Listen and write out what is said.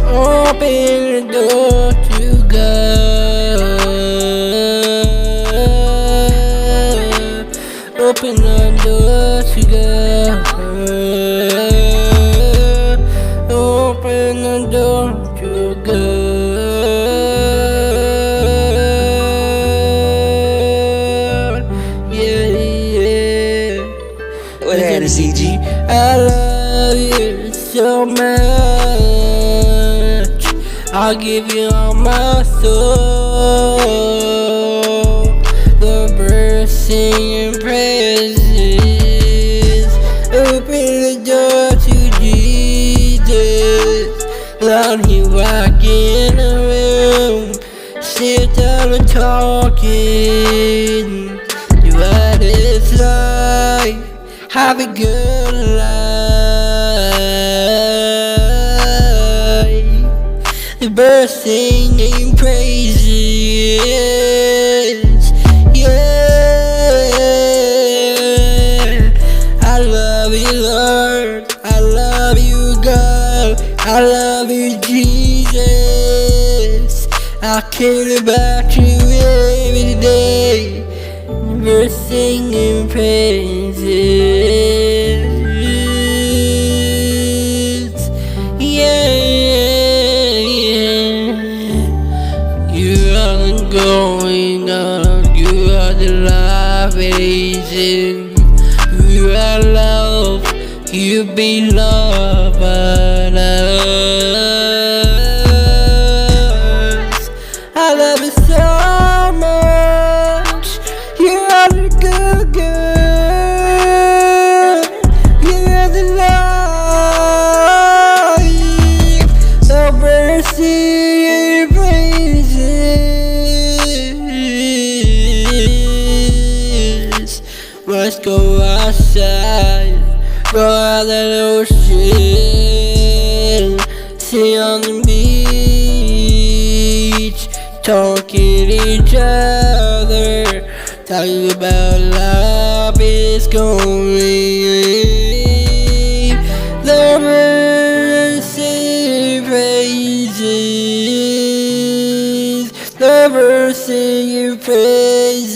Open the door to God. Open the door to God. Open the door to God. Yeah, yeah. What happened, CG? I love you so much. I'll give you all my soul. The birds singing praises. Open the door to Jesus. Let him walk in the room. Sit down and talking. What it's like. Have a good life. The birds singing praises. Yeah, I love you, Lord. I love you, God. I love you, Jesus. I care about you every day. We're singing praises. Yeah, yeah. You are the going on. You are the life agent. You are love. You be loved by us. I love you so much. You are the good girl. You are the life. The birds sing praises. Let's go outside, go out the ocean, sit on the beach, talking to each other. Talking about love is going. The birds sing praises. The birds sing praises.